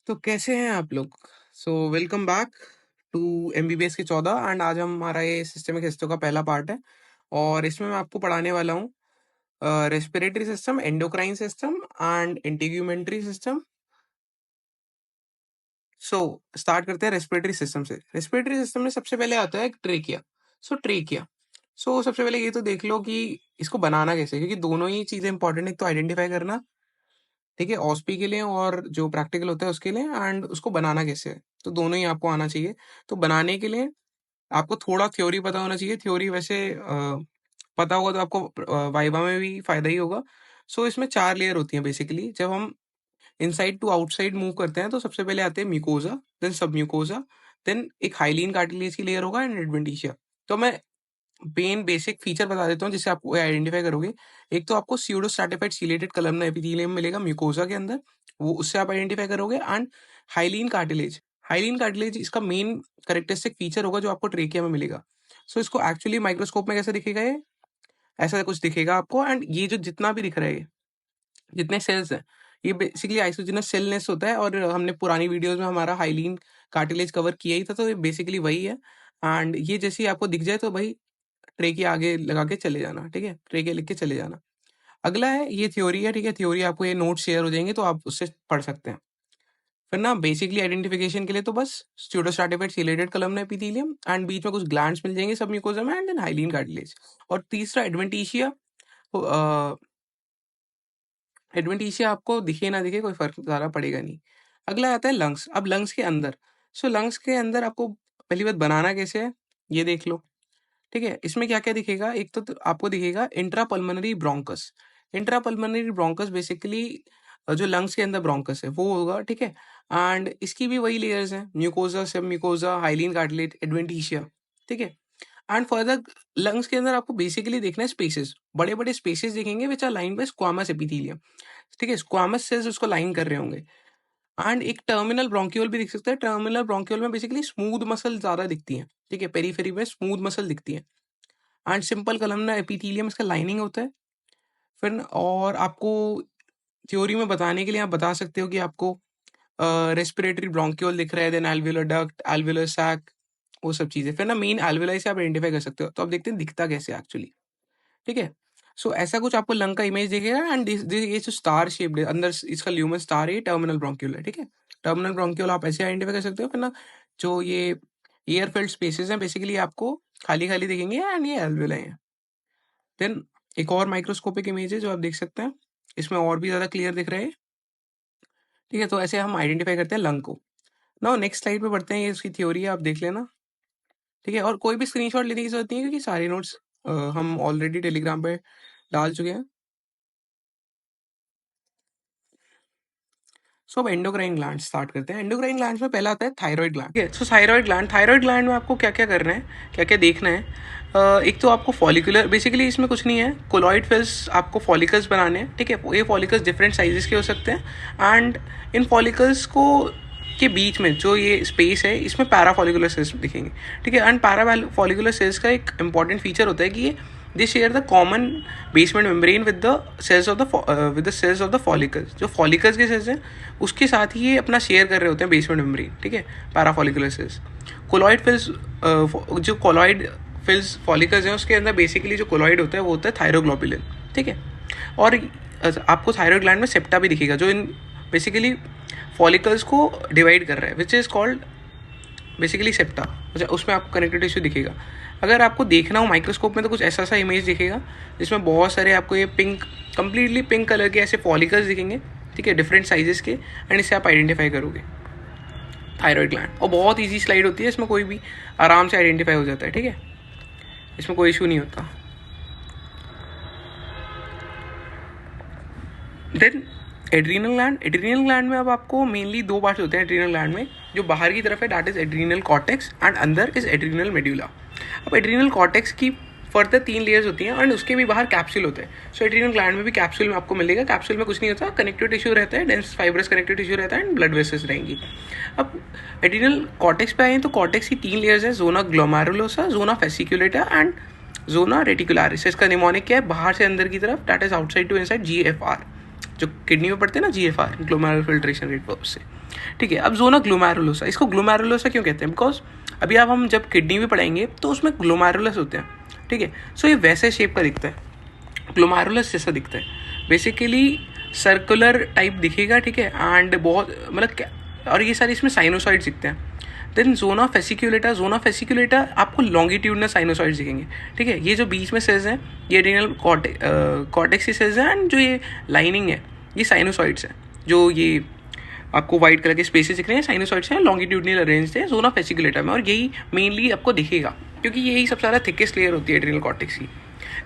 तो कैसे हैं आप लोग? वेलकम बैक टू एमबीबीएस के 14 एंड आज हमारा ये सिस्टमिक हिस्टो का पहला पार्ट है और इसमें मैं आपको पढ़ाने वाला हूँ respiratory system, endocrine system and integumentary system. Start करते हैं रेस्पिरेटरी सिस्टम से। रेस्पिरेटरी सिस्टम में सबसे पहले आता है ट्रेकिया। ट्रेकिया सबसे पहले ये तो देख लो कि इसको बनाना कैसे, क्योंकि दोनों ही चीजें इंपॉर्टेंट है। एक तो आइडेंटिफाई करना, ठीक है, ऑस्पी के लिए और जो प्रैक्टिकल होता है उसके लिए, एंड उसको बनाना कैसे है, तो दोनों ही आपको आना चाहिए। तो बनाने के लिए आपको थोड़ा थ्योरी पता होना चाहिए। थ्योरी वैसे पता होगा तो आपको वाइवा में भी फायदा ही होगा। इसमें 4 लेयर होती हैं बेसिकली। जब हम इनसाइड टू आउटसाइड मूव करते हैं तो सबसे पहले आते हैं म्यूकोजा, देन सब म्यूकोजा, देन एक हाइलीन कार्टिलेज की लेयर होगा एंड एडवेंटिशिया। तो मैं मेन बेसिक फीचर बता देता हूँ जिससे आप आइडेंटिफाई करोगे। एक तो आपको pseudo stratified ciliated Kalamna epithelium मिलेगा म्यूकोजा के अंदर, वो उससे आप आइडेंटिफाई करोगे। And hyaline cartilage, hyaline cartilage इसका मेन करेक्टरिस्टिक फीचर होगा जो आपको ट्रेकिया में मिलेगा। इसको एक्चुअली माइक्रोस्कोप में कैसे दिखेगा, ये ऐसा कुछ दिखेगा आपको। एंड ये जो जितना भी दिख रहा है, जितने सेल्स हैं, ये बेसिकली आइसोजिनस सेलनेस होता है। और हमने पुरानी वीडियोस में हमारा हाइलीन कार्टिलेज कवर किया ही था, तो ये बेसिकली वही है। एंड ये जैसे ही आपको दिख जाए तो भाई ट्रे के आगे लगा के चले जाना, ठीक है, ट्रे के लिख के चले जाना। अगला है, ये थ्योरी है, ठीक है, थ्योरी आपको ये नोट शेयर हो जाएंगे तो आप उससे पढ़ सकते हैं। फिर ना बेसिकली आइडेंटिफिकेशन के लिए तो बस स्यूडोस्ट्रैटिफाइड सीलेटेड कलमना एपिथेलियम एंड बीच में कुछ ग्लैंड्स मिल जाएंगे सब म्यूकोजा में, एंड देन हाइलीन कार्टिलेज। और तीसरा एडवेंटिशिया। एडवेंटिशिया आपको दिखे ना दिखे कोई फर्क ज्यादा पड़ेगा नहीं। अगला आता है लंग्स। अब लंग्स के अंदर, लंग्स के अंदर आपको पहली बात बनाना कैसे है ये देख लो, ठीक है। इसमें क्या क्या दिखेगा, एक तो आपको दिखेगा intrapulmonary bronchus. Intrapulmonary bronchus basically जो लंग्स के अंदर ब्रोंकस है वो होगा, ठीक है। एंड इसकी भी वही लेयर्स हैं, म्यूकोजा, सब म्यूकोजा, हाइलीन कार्टिलेज, एडवेंटिशिया, ठीक है। एंड फर्दर लंग्स के अंदर आपको बेसिकली देखना है स्पेसेस, बड़े बड़े स्पेसेस दिखेंगे which are line by squamous epithelium, ठीक है। स्क्वामस सेल्स उसको लाइन कर रहे होंगे। एंड एक टर्मिनल ब्रोंक्यूल भी दिख सकता है। टर्मिनल ब्रोंक्यूल में बेसिकली स्मूथ मसल ज्यादा दिखती है, ठीक है, पेरीफेरी में स्मूथ मसल दिखती है। एंड सिंपल कलमना एपिथेलियम इसका लाइनिंग होता है। फिर और आपको थ्योरी में बताने के लिए आप बता सकते हो कि आपको रेस्पिरेटरी ब्रोंक्यूल दिख रहा है, then alveolar duct, alveolar sac, वो सब चीजें। फिर ना मेन एल्वियोलाई से आप आइडेंटिफाई कर सकते हो। तो आप देखते हैं दिखता कैसे एक्चुअली, ठीक है। ऐसा कुछ आपको लंग का इमेज दिखेगा। एंड ये जो स्टार शेप्ड है अंदर, इसका ल्यूमन स्टार है, टर्मिनल ब्रोंक्यूल है, ठीक है। टर्मिनल ब्रोंक्यूल आप ऐसे आइडेंटिफाई कर सकते हो। फिर ना जो ये एयर फिल्ड स्पेसेस हैं बेसिकली आपको खाली खाली दिखेंगे, एंड ये एल्वियोलाई है। देन एक और माइक्रोस्कोपिक इमेज है जो आप देख सकते हैं, इसमें और भी ज्यादा क्लियर दिख रहे हैं, ठीक है। तो ऐसे हम आइडेंटिफाई करते हैं लंग को। नाउ नेक्स्ट स्लाइड पे बढ़ते हैं, ये उसकी थ्योरी है, आप देख लेना, ठीक है। और कोई भी स्क्रीनशॉट लेने की जरूरत नहीं है क्योंकि सारे नोट्स हम ऑलरेडी टेलीग्राम पे डाल चुके हैं। अब एंडोक्राइन ग्लैंड स्टार्ट करते हैं। एंडोक्राइन ग्लैंड में पहला आता है थायराइड ग्लैंड, ठीक है। थायराइड ग्लैंड में आपको क्या क्या करना है, क्या क्या देखना है। एक तो आपको फॉलिकुलर, बेसिकली इसमें कुछ नहीं है, कोलॉइड फिल्स आपको फॉलिकल्स बनाने हैं, ठीक है। ये फॉलिकल्स डिफरेंट साइजेस के हो सकते हैं। एंड इन फॉलिकल्स को के बीच में जो ये स्पेस है इसमें पैराफॉलिकुलर सेल्स दिखेंगे, ठीक है। एंड पैराफॉलिकुलर सेल्स का एक इंपॉर्टेंट फीचर होता है कि ये they share the common basement membrane with the cells of the follicles. जो फॉलिकल्स के सेल्स हैं उसके साथ ही ये अपना शेयर कर रहे होते हैं बेसमेंट मेम्ब्रेन, ठीक है, पैराफॉलिकुलर सेल्स। कोलॉइड फिल्स, जो कोलॉइड फिल्स फॉलिकल्स हैं उसके अंदर बेसिकली जो कोलॉइड होता है वो होता है थायरोग्लोबुलिन, ठीक है। और आपको थायराइड ग्लैंड में सेप्टा भी दिखेगा जो इन बेसिकली फॉलिकल्स को डिवाइड कर रहा है, which is called basically septa. अच्छा, उसमें आपको कनेक्टिव टिश्यू दिखेगा। अगर आपको देखना हो माइक्रोस्कोप में तो कुछ ऐसा सा इमेज दिखेगा जिसमें बहुत सारे आपको ये पिंक, कंप्लीटली पिंक कलर के ऐसे फॉलिकल्स दिखेंगे, ठीक है, डिफरेंट साइजेस के। एंड इससे आप आइडेंटिफाई करोगे थायराइड ग्लैंड। और बहुत ईजी स्लाइड होती है, इसमें कोई भी आराम से आइडेंटिफाई हो जाता है, ठीक है, इसमें कोई इशू नहीं होता। देन एड्रीनल ग्लैंड में अब आपको मेनली 2 पार्ट्स होते हैं एड्रीनल ग्लैंड में। जो बाहर की तरफ है that is adrenal cortex and अंदर इज एड्रीनल मेड्यूला। अब एड्रीनल कॉर्टेक्स की फर्दर 3 लेयर्स होती हैं एंड उसके भी बाहर कैप्सूल होते हैं। एड्रीनल ग्लैंड में भी कैप्सूल में आपको मिलेगा। कैप्सूल में कुछ नहीं होता, कनेक्टिव टिश्यू रहता है, डेंस फाइब्रस कनेक्टिव टिश्यू रहता है एंड ब्लड वेसल्स रहेंगी। अब एड्रीनल कॉर्टेक्स पे आए तो कॉर्टेक्स की 3 लेयर्स है, zona glomerulosa, zona fasciculata and zona reticularis. इसका निमोनिक क्या है, बाहर से अंदर की तरफ, that is outside to inside, GFR, जो किडनी में पढ़ते हैं ना, GFR, glomerular filtration rate, verb से, ठीक है। अब जोना ग्लोमेरुलोसा, इसको ग्लोमेरुलोसा क्यों कहते हैं? बिकॉज अभी आप हम जब किडनी भी पढ़ाएंगे तो उसमें ग्लोमेरुलस होते हैं, ठीक है। सो ये वैसे शेप का दिखता है, ग्लोमेरुलस जैसा दिखता है, बेसिकली सर्कुलर टाइप दिखेगा, ठीक है। एंड बहुत मतलब क्या, और ये सारे इसमें साइनोसॉइड्स दिखते हैं। Then zona fasciculata, zona fasciculata आपको लॉन्गिट्यूडनल साइनोसॉइड्स दिखेंगे, ठीक है। ये जो बीच में सेल्स हैं ये एड्रिनल कॉर्टेक्स की सेल्स हैं, एंड जो ये लाइनिंग है ये साइनोसॉइड्स हैं। जो ये आपको व्हाइट कलर के स्पेसेस दिख रहे हैं, साइनोसॉइड्स हैं, लॉन्गिट्यूडनल अरेंज्ड है जोना फेसिकुलेटा में, और यही मेनली आपको दिखेगा क्योंकि यही सबसे ज़्यादा थिकेस्ट लेयर होती है एड्रिनल कॉर्टेक्स की।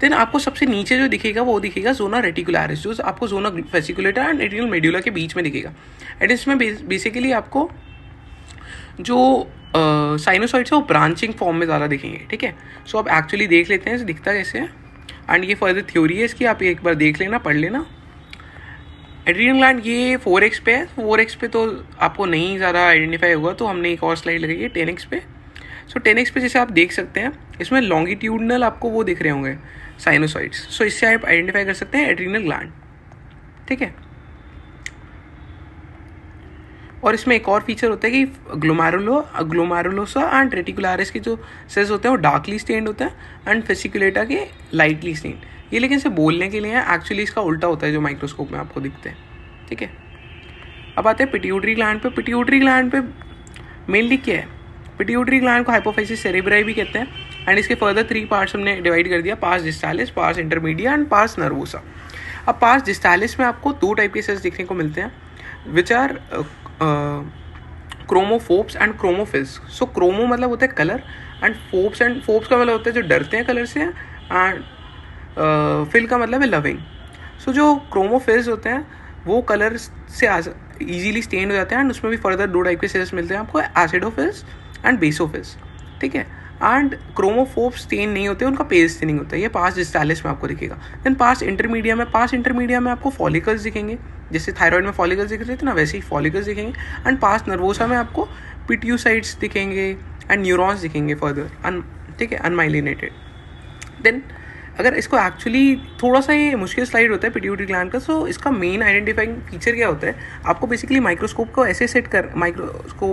देन आपको सबसे नीचे जो दिखेगा वो दिखेगा जोना रेटिकुलरिस, जो आपको zona fasciculata and adrenal medulla के बीच में दिखेगा। एंड इसमें बेसिकली आपको जो साइनोसॉइड्स है वो ब्रांचिंग फॉर्म में ज़्यादा दिखेंगे, ठीक है। सो अब एक्चुअली देख लेते हैं दिखता कैसे है, एंड ये फर्दर थ्योरी है इसकी, आप एक बार देख लेना, पढ़ लेना। एड्रिनल ग्लैंड ये 4x पे है, 4x पे तो आपको नहीं ज़्यादा आइडेंटिफाई होगा, तो हमने एक और स्लाइड लगाई है 10x पे। सो 10x पे जैसे आप देख सकते हैं इसमें लॉन्गिट्यूडनल आपको वो दिख रहे होंगे साइनोसॉइड्स, सो इससे आप आइडेंटिफाई कर सकते हैं एड्रिनल ग्लैंड, ठीक है। और इसमें एक और फीचर होता है कि ग्लोमेरुलोसा एंड रेटिकुलरिस के जो सेल्स होते हैं वो डार्कली स्टेन्ड होते हैं, एंड फेसिकुलेटा के लाइटली स्टेन्ड। ये लेकिन इसे बोलने के लिए है, एक्चुअली इसका उल्टा होता है जो माइक्रोस्कोप में आपको दिखते हैं, ठीक है। अब आते हैं पिट्यूटरी ग्लैंड पे। पिट्यूटरी ग्लैंड पे मेनली क्या है, पिट्यूटरी ग्लैंड को हाइपोफाइसिस सेरेब्राई भी कहते हैं, एंड इसके फर्दर 3 पार्ट्स हमने डिवाइड कर दिया, pars distalis, pars intermedia and pars nervosa. अब पार्स डिस्टालिस में आपको 2 टाइप के सेल्स देखने को मिलते हैं which are chromophobes and chromophils. So chromo मतलब होता है कलर, एंड फोब्स का मतलब होता है जो डरते हैं कलर से, एंड फिल का मतलब है लविंग। सो जो क्रोमोफिल्स होते हैं वो कलर से इजीली स्टेन हो जाते हैं, एंड उसमें भी फर्दर 2 टाइप के सेल्स मिलते हैं आपको, एसिडोफिल्स एंड बेसोफिल्स, ठीक है। एंड क्रोमोफोब्स स्टेन नहीं होते, उनका पेज स्टेनिंग होता है, ये पार्स डिस्टालिस में आपको दिखेगा। देन पार्स इंटरमीडिया में आपको फॉलिकल्स दिखेंगे, जैसे थायराइड में फॉलिकल्स दिख रहे थे ना, वैसे ही फॉलिकल्स दिखेंगे। एंड पार्स नर्वोसा में आपको पिट्यूसाइड्स दिखेंगे एंड न्यूरॉन्स दिखेंगे फर्दर, ठीक है, अनमाइलिनेटेड। देन अगर इसको एक्चुअली थोड़ा सा ये मुश्किल स्लाइड होता है पिट्यूटरी ग्लैंड का, सो इसका मेन आइडेंटिफाइंग फीचर क्या होता है, आपको बेसिकली माइक्रोस्कोप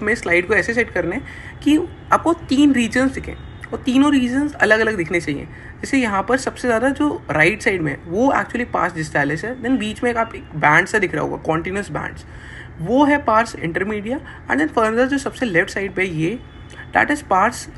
में स्लाइड को ऐसे सेट करने कि आपको 3 रीजन्स दिखें, और तीनों रीजन्स अलग अलग दिखने चाहिए। जैसे यहाँ पर सबसे ज़्यादा जो राइट साइड में वो एक्चुअली पार्स डिस्टालिस है, देन बीच में एक बैंड सा दिख रहा होगा, कॉन्टिन्यूस बैंड्स, वो है pars intermedia, and then further जो सबसे लेफ्ट साइड पे ये दैट इज पार्स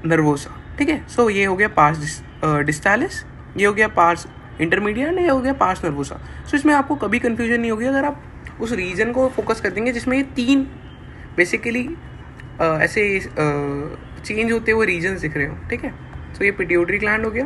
नर्वोसा, ठीक है। सो ये हो गया पार्स डिस्टालिस, ये हो गया पार्स इंटरमीडिया, एंड ये हो गया पार्स नर्वोसा। सो इसमें आपको कभी कन्फ्यूजन नहीं होगी अगर आप उस रीजन को फोकस कर देंगे जिसमें ये 3 बेसिकली ऐसे चेंज होते हुए रीजन्स दिख रहे हो, ठीक है। सो ये पिट्यूटरी ग्लैंड हो गया।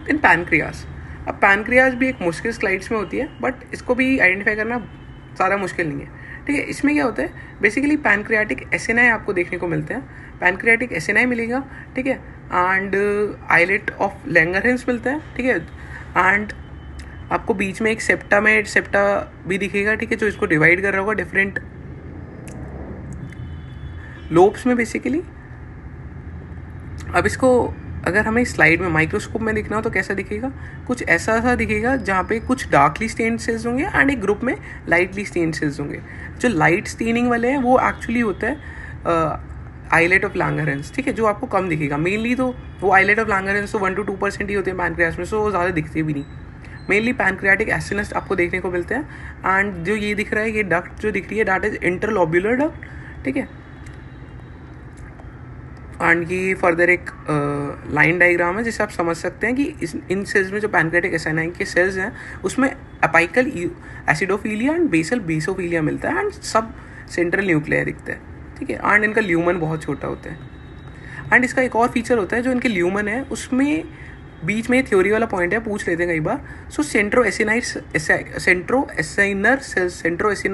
Then pancreas. अब पैनक्रियास भी एक मुश्किल स्लाइड्स में होती है, बट इसको भी आइडेंटिफाई करना ज़्यादा मुश्किल नहीं है, ठीक है। इसमें क्या होता है, बेसिकली पैनक्रियाटिक एसिनाई आपको देखने को मिलते हैं, पैनक्रियाटिक एसिनाई मिलेगा, ठीक है, एंड आइलेट ऑफ लैंगरहैंस मिलता है, ठीक है। एंड आपको बीच में एक सेप्टा भी दिखेगा, ठीक है, जो इसको डिवाइड कर रहा होगा डिफरेंट लोब्स में बेसिकली। अब इसको अगर हमें स्लाइड में माइक्रोस्कोप में दिखना हो तो कैसा दिखेगा, कुछ ऐसा दिखेगा जहाँ पे कुछ डार्कली स्टेन्ड सेल्स होंगे एंड एक ग्रुप में लाइटली स्टेन्ड सेल्स होंगे। जो लाइट स्टेनिंग वाले हैं वो एक्चुअली होता है आइलेट ऑफ लैंगरहैंस, ठीक है, जो आपको कम दिखेगा। मेनली तो वो आइलेट ऑफ लैंगरहैंस तो 1 to 2% ही होते हैं पैनक्रियास में, सो वो ज़्यादा दिखते भी नहीं। मेनली पैनक्रियाटिक एसिनस आपको देखने को मिलते हैं, एंड जो ये दिख रहा है ये डक्ट जो दिख रही है दैट इज इंटरलोब्यूलर डक्ट, ठीक है। एंड ये फर्दर एक लाइन डायग्राम है जिससे आप समझ सकते हैं कि इन सेल्स में जो पैनक्रियाटिक एसिनाई के सेल्स हैं उसमें अपाइकल एसिडोफीलिया एंड बेसल बेसोफीलिया मिलता है, एंड सब सेंट्रल न्यूक्लियर दिखता है, ठीक है। एंड इनका ल्यूमन बहुत छोटा होता है। एंड इसका एक और फीचर होता है जो इनके ल्यूमन है उसमें बीच में थ्योरी वाला पॉइंट है, पूछ लेते हैं कई बार। सो सेंट्रो एसिनर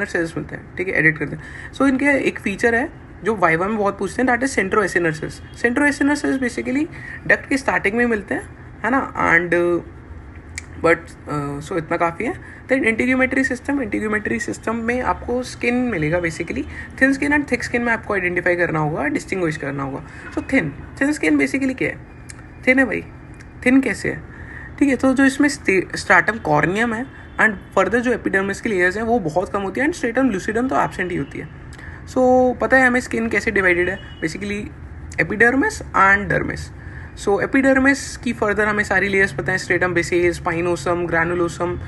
सेल्स मिलते हैं, ठीक है, एडिट करते हैं। सो इनके एक फीचर है जो वाइवा में बहुत पूछते हैं, that is centroacinar cells. Centroacinar cells basically duct के स्टार्टिंग में मिलते हैं, है ना, एंड बट सो इतना काफ़ी है। देन इंटीग्यूमेट्री सिस्टम में आपको स्किन मिलेगा, basically thin skin and thick skin में आपको आइडेंटिफाई करना होगा, डिस्टिंग्विश करना होगा। सो थिन स्किन बेसिकली क्या है, थिन है भाई, थिन कैसे है, ठीक है। तो जो इसमें स्ट्रैटम कॉर्नियम है एंड फर्दर जो एपिडर्मिस की लेयर्स हैं वो बहुत कम होती है, एंड स्ट्रेटम लूसिडम तो एब्सेंट ही होती है। सो पता है हमें स्किन कैसे डिवाइडेड है, basically epidermis and dermis. So epidermis की फर्दर हमें सारी लेयर्स पता है, stratum basale, spinosum, granulosum,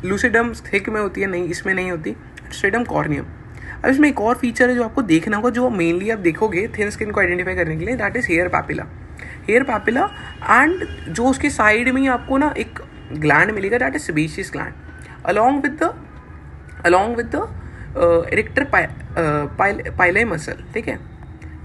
lucidum thick में होती है, नहीं इसमें नहीं होती, स्ट्रेटम कॉर्नियम। अब इसमें एक और फीचर है जो आपको देखना होगा, जो मेनली आप देखोगे थिन स्किन को आइडेंटिफाई करने के लिए, that is hair papilla. Hair papilla, and जो उसके साइड में ही आपको ना एक ग्लैंड मिलेगा, that is sebaceous gland, along with the arrector pili muscle. ठीक है,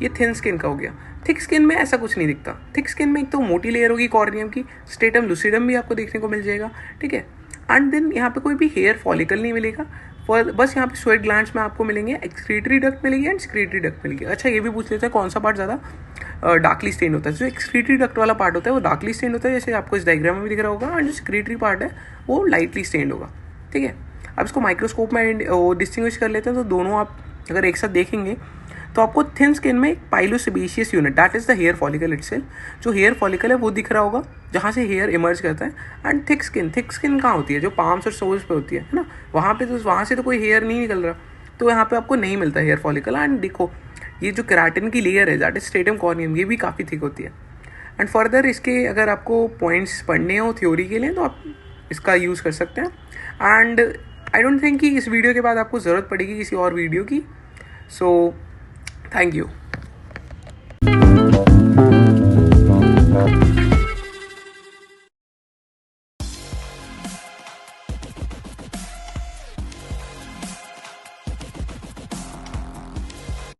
ये थिन स्किन का हो गया। थिक स्किन में ऐसा कुछ नहीं दिखता। थिक स्किन में एक तो मोटी लेयर होगी कॉर्नियम की, स्ट्रेटम लूसिडम भी आपको देखने को मिल जाएगा। ठीक है, एंड देन यहाँ पे कोई भी हेयर फॉलिकल नहीं मिलेगा, बस यहाँ पे स्वेट ग्लैंड्स में आपको मिलेंगे, एक्सक्रीटरी डक्ट मिलेगी एंड सिक्रीटरी डक्ट मिलेगी। अच्छा, ये भी पूछ लेते हैं कौन सा पार्ट ज़्यादा डार्कली स्टेन होता है। जो एक्सक्रीटरी डक्ट वाला पार्ट होता है वो डार्कली स्टेन होता है, जैसे आपको इस डायग्राम में भी दिख रहा होगा, एंड जो सिक्रीटरी पार्ट है वो लाइटली स्टेन होगा। ठीक है, अब इसको माइक्रोस्कोप में डिस्टिंग्विश कर लेते हैं, तो दोनों आप अगर एक साथ देखेंगे तो आपको थिन स्किन में एक pilosebaceous unit, that is the hair follicle itself, जो हेयर फॉलिकल है वो दिख रहा होगा, जहाँ से हेयर इमर्ज करता है। एंड थिक स्किन कहाँ होती है, जो पाम्स और सोल्स पे होती है ना, वहाँ पे तो वहाँ से तो कोई हेयर नहीं निकल रहा, तो यहाँ पे आपको नहीं मिलता हेयर फॉलिकल। एंड देखो ये जो केराटिन की लेयर है, दैट इज स्ट्रेटम कॉर्नियम, ये भी काफ़ी थिक होती है। एंड फर्दर इसके अगर आपको पॉइंट्स पढ़ने हो थ्योरी के लिए तो आप इसका यूज़ कर सकते हैं। एंड आई डोंट थिंक कि इस वीडियो के बाद आपको ज़रूरत पड़ेगी किसी और वीडियो की। So thank you.